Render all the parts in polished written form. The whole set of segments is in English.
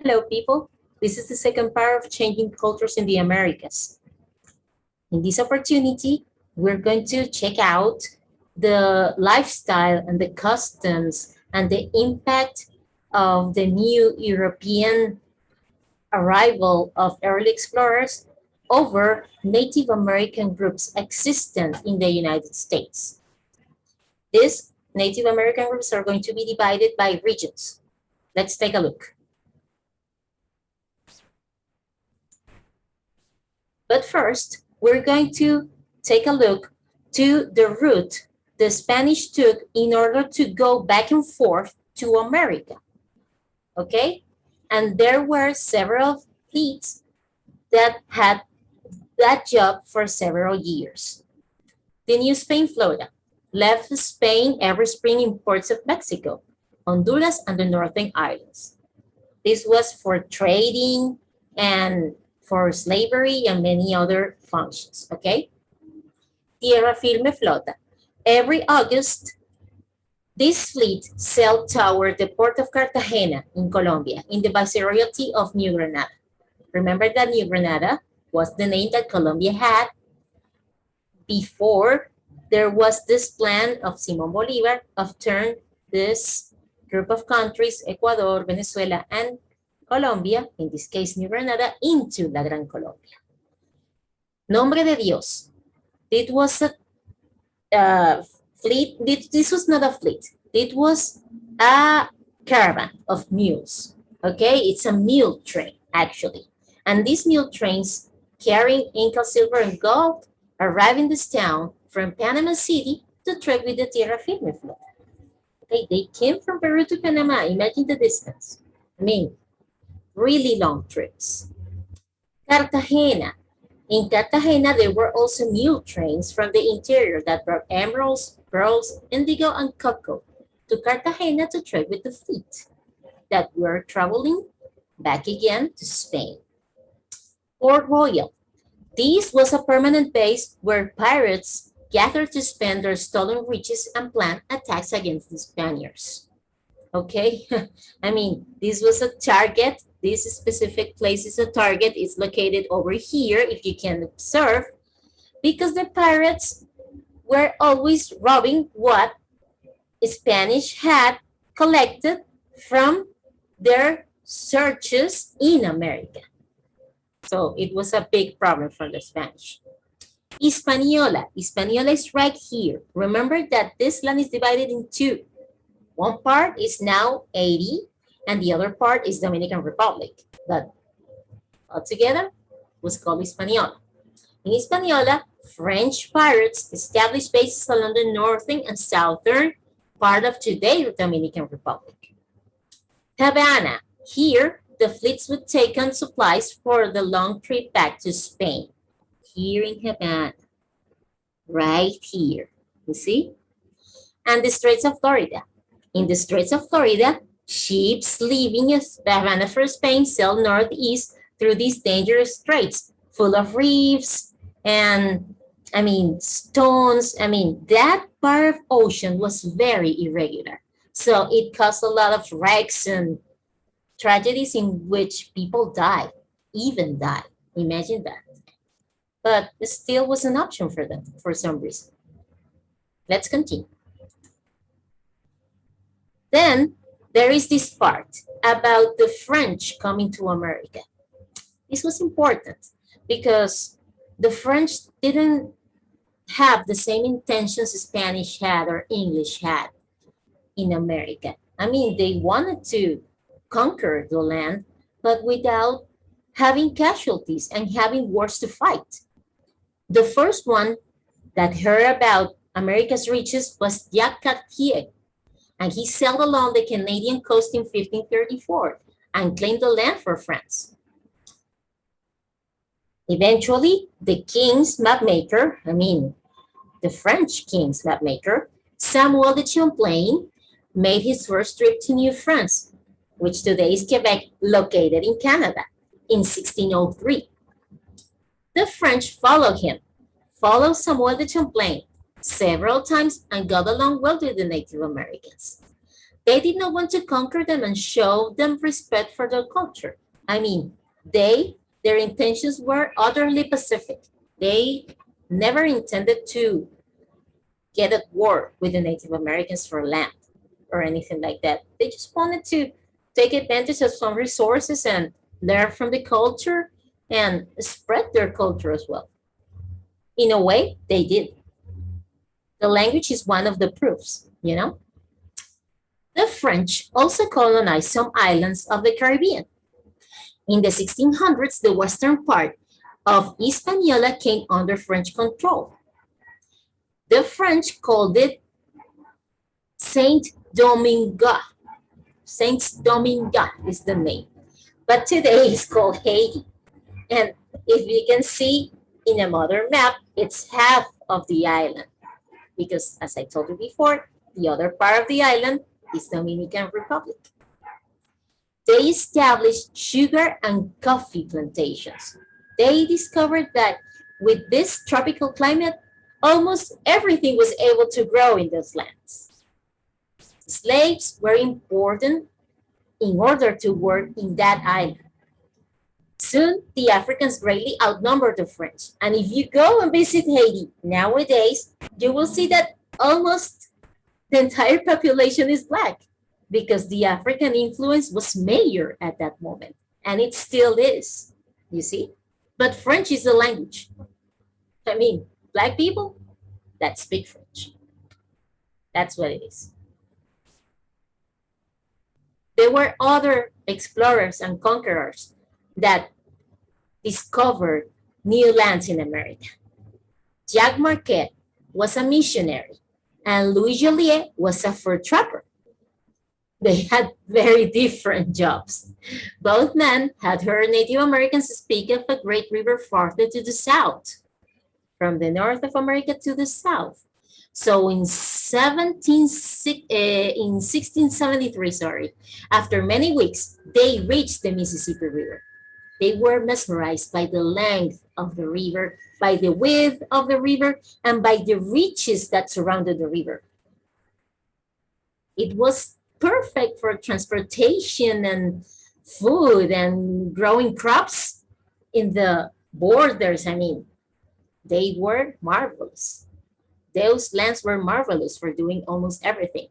Hello, people. This is the second part of Changing Cultures in the Americas. In this opportunity, we're going to check out the lifestyle and the customs and the impact of the new European arrival of early explorers over Native American groups existent in the United States. These Native American groups are going to be divided by regions. Let's take a look. But first, we're going to take a look to the route the Spanish took in order to go back and forth to America. Okay? And there were several fleets that had that job for several years. The New Spain flota left Spain every spring in ports of Mexico, Honduras, and the Northern Islands. This was for trading and for slavery and many other functions, okay? Tierra Firme Flota. Every August, this fleet sailed toward the port of Cartagena in Colombia in the Viceroyalty of New Granada. Remember that New Granada was the name that Colombia had before there was this plan of Simón Bolívar of turn this group of countries, Ecuador, Venezuela, and Colombia, in this case New Granada, into La Gran Colombia. Nombre de Dios. It was a fleet. This was not a fleet. It was a caravan of mules. Okay, it's a mule train actually, and these mule trains carrying Inca silver and gold arrive in this town from Panama City to trade with the Tierra Firme Flota. Okay, they came from Peru to Panama. Imagine the distance. I mean, really long trips. Cartagena. In Cartagena, there were also mule trains from the interior that brought emeralds, pearls, indigo, and cocoa to Cartagena to trade with the fleet that were traveling back again to Spain. Port Royal. This was a permanent base where pirates gathered to spend their stolen riches and plan attacks against the Spaniards. Okay, I mean, this was a target. This specific place is a target. It's located over here, if you can observe, because the pirates were always robbing what Spanish had collected from their searches in America. So it was a big problem for the Spanish. Hispaniola. Hispaniola is right here. Remember that this land is divided in two. One part is now 80, and the other part is Dominican Republic. That altogether was called Hispaniola. In Hispaniola, French pirates established bases along the northern and southern part of today's Dominican Republic. Havana. Here, the fleets would take on supplies for the long trip back to Spain. Here in Havana, right here, you see? And the Straits of Florida. In the Straits of Florida, ships leaving Havana for Spain sail northeast through these dangerous straits, full of reefs and, I mean, stones. I mean, that part of ocean was very irregular. So it caused a lot of wrecks and tragedies in which people died, even died. Imagine that. But it still was an option for them for some reason. Let's continue. Then there is this part about the French coming to America. This was important because the French didn't have the same intentions Spanish had or English had in America. I mean, they wanted to conquer the land, but without having casualties and having wars to fight. The first one that heard about America's riches was Jacques Cartier, and he sailed along the Canadian coast in 1534 and claimed the land for France. Eventually, the king's mapmaker, the French king's mapmaker, Samuel de Champlain, made his first trip to New France, which today is Quebec, located in Canada, in 1603. The French followed him, followed Samuel de Champlain several times and got along well with the Native Americans. They did not want to conquer them and show them respect for their culture. I mean, their intentions were utterly pacific. They never intended to get at war with the Native Americans for land or anything like that. They just wanted to take advantage of some resources and learn from the culture and spread their culture as well. In a way, they did. The language is one of the proofs, you know? The French also colonized some islands of the Caribbean. In the 1600s, the western part of Hispaniola came under French control. The French called it Saint Domingue. Saint Domingue is the name. But today it's called Haiti. And if you can see in a modern map, it's half of the island. Because as I told you before, the other part of the island is Dominican Republic. They established sugar and coffee plantations. They discovered that with this tropical climate, almost everything was able to grow in those lands. Slaves were important in order to work in that island. Soon, the Africans greatly outnumbered the French. And if you go and visit Haiti nowadays, you will see that almost the entire population is Black because the African influence was major at that moment. And it still is, you see? But French is the language. I mean, Black people that speak French. That's what it is. There were other explorers and conquerors that discovered new lands in America. Jacques Marquette was a missionary, and Louis Joliet was a fur trapper. They had very different jobs. Both men had heard Native Americans speak of a great river farther to the south, from the north of America to the south. So in 1673, after many weeks, they reached the Mississippi River. They were mesmerized by the length of the river, by the width of the river, and by the reaches that surrounded the river. It was perfect for transportation and food and growing crops in the borders. I mean, they were marvelous. Those lands were marvelous for doing almost everything.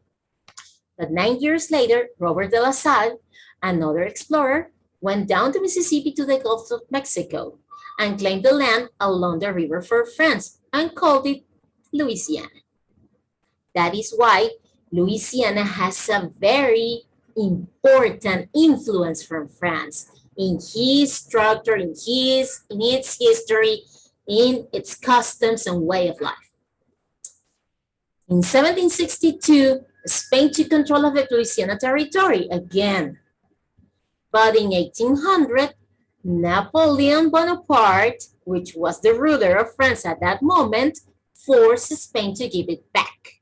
But 9 years later, Robert de La Salle, another explorer, went down the Mississippi to the Gulf of Mexico and claimed the land along the river for France and called it Louisiana. That is why Louisiana has a very important influence from France in his structure, in its history, in its customs and way of life. In 1762, Spain took control of the Louisiana territory again. But in 1800, Napoleon Bonaparte, which was the ruler of France at that moment, forced Spain to give it back.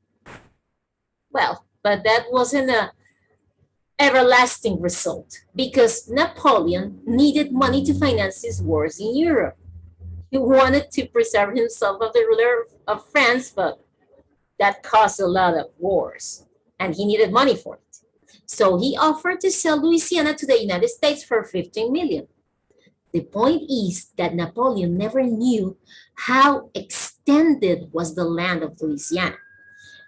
Well, but that wasn't an everlasting result because Napoleon needed money to finance his wars in Europe. He wanted to preserve himself as the ruler of France, but that caused a lot of wars, and he needed money for it. So he offered to sell Louisiana to the United States for $15 million. The point is that Napoleon never knew how extended was the land of Louisiana.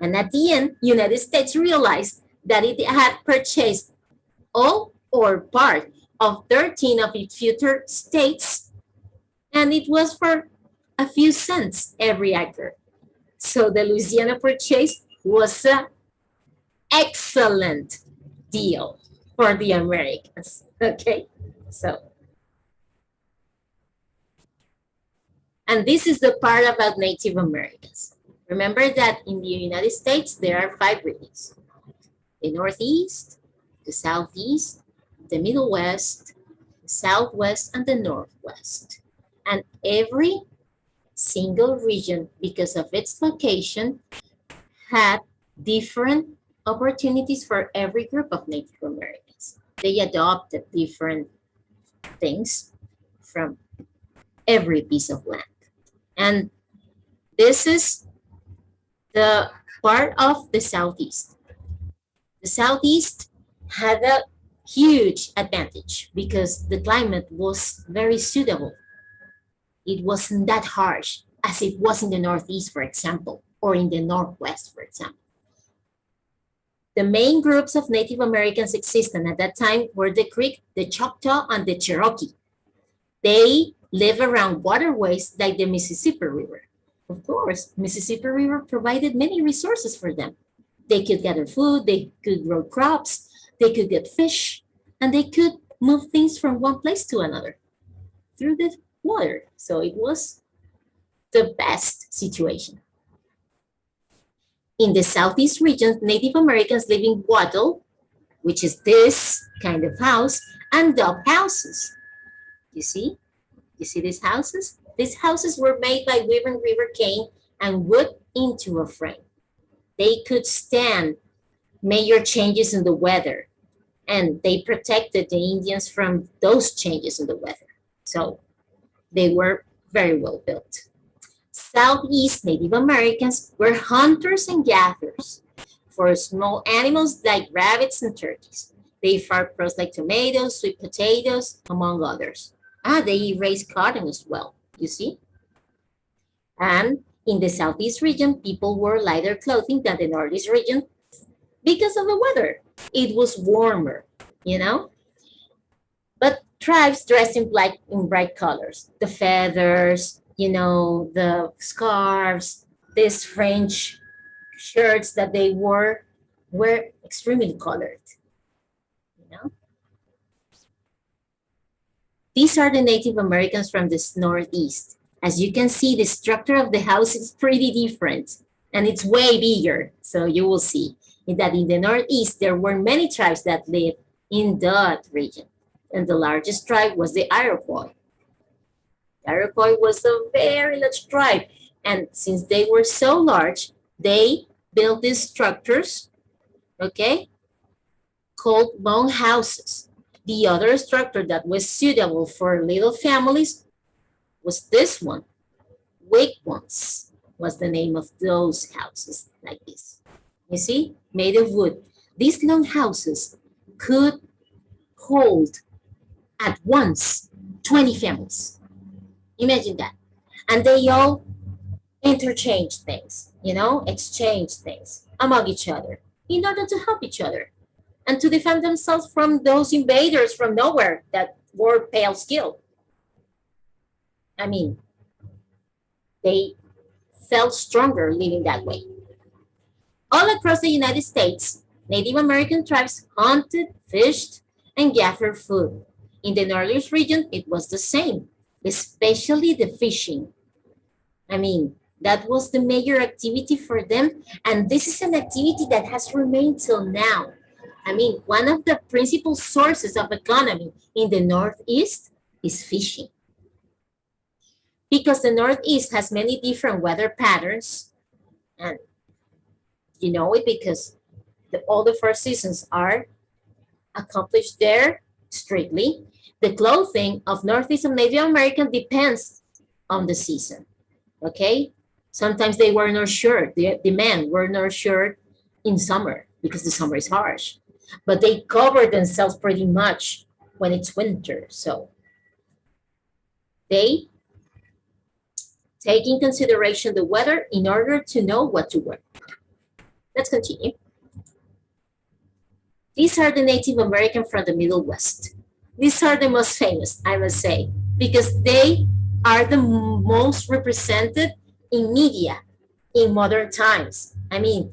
And at the end, United States realized that it had purchased all or part of 13 of its future states, and it was for a few cents every acre. So the Louisiana purchase was an excellent deal for the Americans, okay? So, and this is the part about Native Americans. Remember that in the United States, there are 5 regions: the Northeast, the Southeast, the Middle West, the Southwest, and the Northwest. And every single region, because of its location, had different opportunities for every group of Native Americans. They adopted different things from every piece of land. And this is the part of the Southeast. The Southeast had a huge advantage because the climate was very suitable. It wasn't that harsh as it was in the Northeast, for example, or in the Northwest, for example. The main groups of Native Americans existing at that time were the Creek, the Choctaw, and the Cherokee. They live around waterways like the Mississippi River. Of course, Mississippi River provided many resources for them. They could gather food, they could grow crops, they could get fish, and they could move things from one place to another through the water. So it was the best situation. In the Southeast region, Native Americans live in wattle, which is this kind of house, and dove houses. You see? You see these houses? These houses were made by weaving river cane and wood into a frame. They could stand major changes in the weather, and they protected the Indians from those changes in the weather. So they were very well built. Southeast Native Americans were hunters and gatherers for small animals like rabbits and turkeys. They farmed crops like tomatoes, sweet potatoes, among others. They raised cotton as well, you see? And in the Southeast region, people wore lighter clothing than the Northeast region because of the weather. It was warmer, you know? But tribes dressed in bright colors. The feathers, the scarves, these French shirts that they wore were extremely colored, you know? These are the Native Americans from the Northeast. As you can see, the structure of the house is pretty different and it's way bigger. So you will see that in the Northeast, there were many tribes that lived in that region. And the largest tribe was the Iroquois. The Iroquois was a very large tribe. And since they were so large, they built these structures, okay, called long houses. The other structure that was suitable for little families was this one. Wigwams was the name of those houses like this. You see, made of wood. These long houses could hold at once 20 families. Imagine that. And they all interchange things, exchange things among each other in order to help each other and to defend themselves from those invaders from nowhere that were pale skill. I mean, they felt stronger living that way. All across the United States, Native American tribes hunted, fished, and gathered food. In the Northeast region, it was the same, especially the fishing. I mean, that was the major activity for them, and this is an activity that has remained till now. I mean, one of the principal sources of economy in the Northeast is fishing. Because the Northeast has many different weather patterns, and you know it because all the four seasons are accomplished there strictly. The clothing of Northeast and Native American depends on the season, okay? Sometimes they wear no shirt. The men wear no shirt in summer because the summer is harsh. But they cover themselves pretty much when it's winter. So they take in consideration the weather in order to know what to wear. Let's continue. These are the Native American from the Middlewest. These are the most famous, I must say, because they are the most represented in media in modern times. I mean,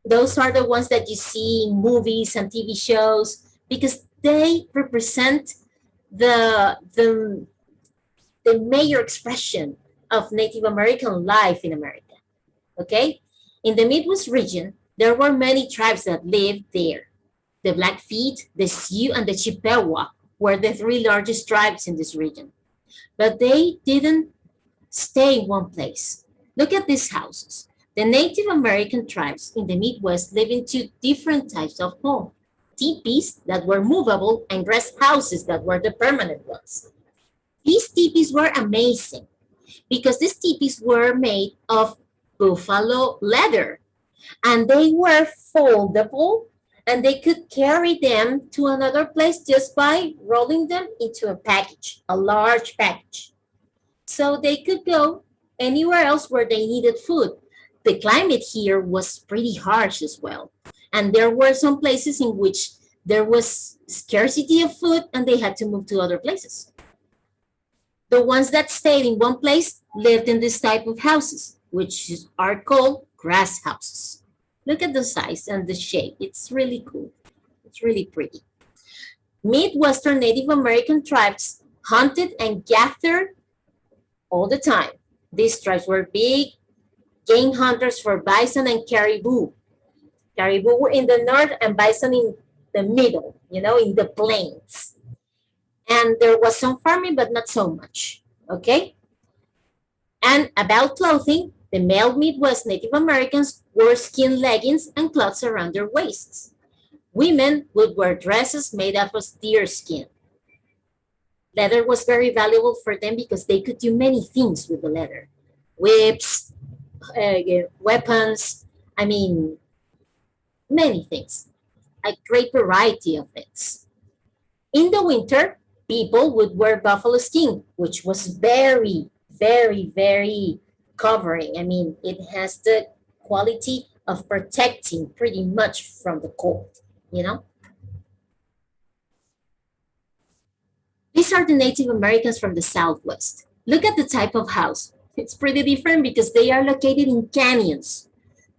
those are the ones that you see in movies and TV shows because they represent the major expression of Native American life in America, okay? In the Midwest region, there were many tribes that lived there. The Blackfeet, the Sioux, and the Chippewa were the three largest tribes in this region. But they didn't stay in one place. Look at these houses. The Native American tribes in the Midwest live in two different types of home. Teepees that were movable and rest houses that were the permanent ones. These teepees were amazing because these teepees were made of buffalo leather and they were foldable And they could carry them to another place just by rolling them into a package, a large package. So they could go anywhere else where they needed food. The climate here was pretty harsh as well. And there were some places in which there was scarcity of food and they had to move to other places. The ones that stayed in one place lived in this type of houses, which are called grass houses. Look at the size and the shape. It's really cool. It's really pretty. Midwestern Native American tribes hunted and gathered all the time. These tribes were big game hunters for bison and caribou. Caribou were in the north and bison in the middle, in the plains. And there was some farming, but not so much, okay? And about clothing, the male Midwest Native Americans wore skin leggings and cloths around their waists. Women would wear dresses made out of deer skin. Leather was very valuable for them because they could do many things with the leather. Whips, weapons, many things. A great variety of things. In the winter, people would wear buffalo skin, which was very, very, very covering. It has the quality of protecting pretty much from the cold, These are the Native Americans from the Southwest. Look at the type of house. It's pretty different because they are located in canyons.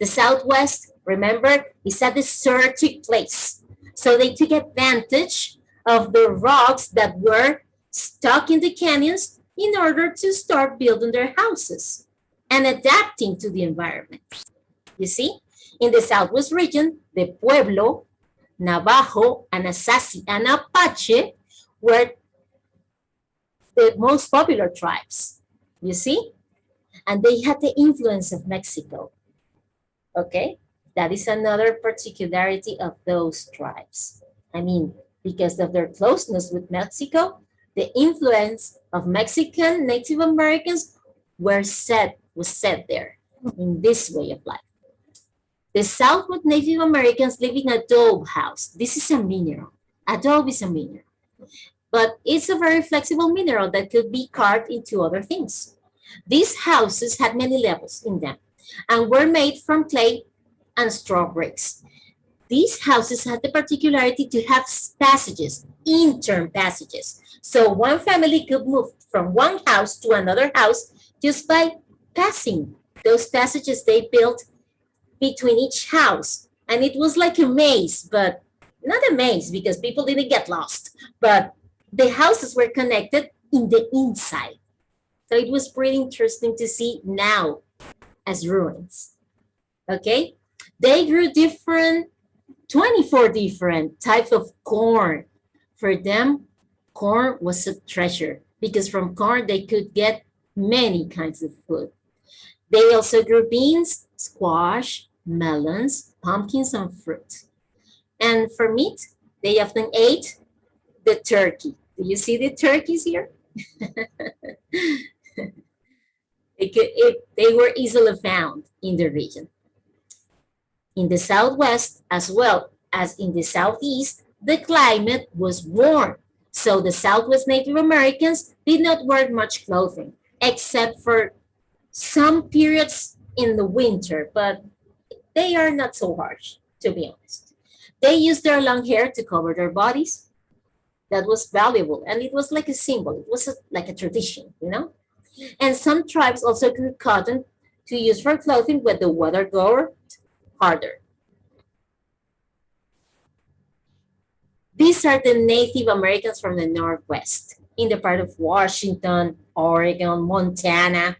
The Southwest, remember, is a desertic place. So they took advantage of the rocks that were stuck in the canyons in order to start building their houses and adapting to the environment. You see, in the Southwest region, the Pueblo, Navajo, Anasazi, and Apache were the most popular tribes, you see? And they had the influence of Mexico, okay? That is another particularity of those tribes. Because of their closeness with Mexico, the influence of Mexican Native Americans was set there in this way of life. The Southwest Native Americans live in adobe house. This is a mineral. Adobe is a mineral. But it's a very flexible mineral that could be carved into other things. These houses had many levels in them and were made from clay and straw bricks. These houses had the particularity to have passages, internal passages. So one family could move from one house to another house just by passing those passages they built between each house. And it was like a maze, but not a maze because people didn't get lost, but the houses were connected in the inside. So it was pretty interesting to see now as ruins. Okay? They grew 24 different types of corn. For them, corn was a treasure because from corn they could get many kinds of food. They also grew beans, squash, melons, pumpkins, and fruit. And for meat, they often ate the turkey. Do you see the turkeys here? They were easily found in the region. In the Southwest, as well as in the Southeast, the climate was warm. So the Southwest Native Americans did not wear much clothing, except for some periods in the winter, but they are not so harsh, to be honest. They used their long hair to cover their bodies. That was valuable, and it was like a symbol. It was like a tradition, And some tribes also grew cotton to use for clothing when the weather got harder. These are the Native Americans from the Northwest, in the part of Washington, Oregon, Montana.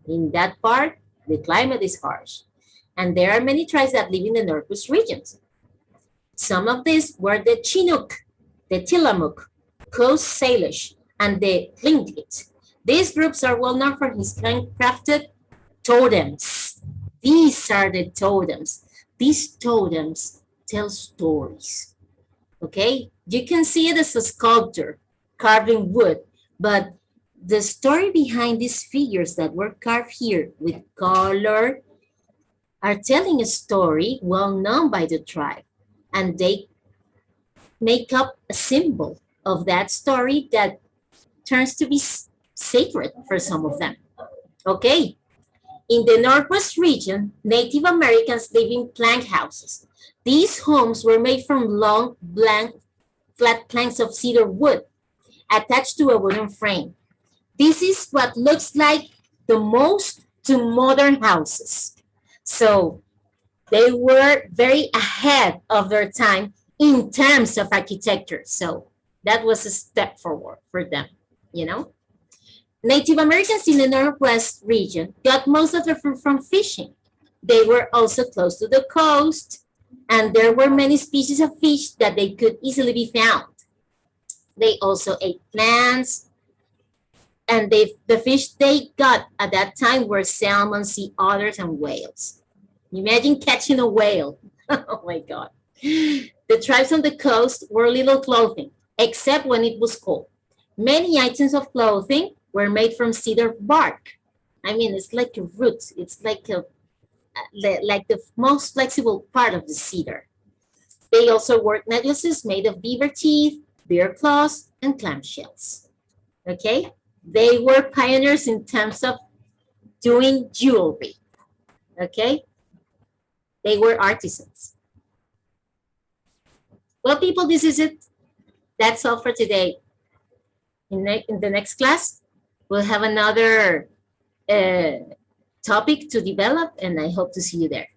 In that part, the climate is harsh, and there are many tribes that live in the Northwest regions. Some of these were the Chinook, the Tillamook, Coast Salish, and the Tlingit. These groups are well known for his handcrafted totems. These are the totems. These totems tell stories. Okay? You can see it as a sculptor carving wood, but the story behind these figures that were carved here with color are telling a story well known by the tribe. and they make up a symbol of that story that turns to be sacred for some of them. Okay, in the Northwest region, Native Americans live in plank houses. These homes were made from long, flat planks of cedar wood attached to a wooden frame. This is what looks like the most to modern houses. So they were very ahead of their time in terms of architecture. So that was a step forward for them, you know? Native Americans in the Northwest region got most of their food from fishing. They were also close to the coast, and there were many species of fish that they could easily be found. They also ate plants, and the fish they got at that time were salmon, sea otters, and whales. Imagine catching a whale. Oh my God. The tribes on the coast wore little clothing, except when it was cold. Many items of clothing were made from cedar bark. I mean, it's like a root. It's like the most flexible part of the cedar. They also wore necklaces made of beaver teeth, bear claws, and clam shells. Okay? They were pioneers in terms of doing jewelry. Okay? They were artisans. Well, people, this is it. That's all for today. In the next class, we'll have another topic to develop, and I hope to see you there.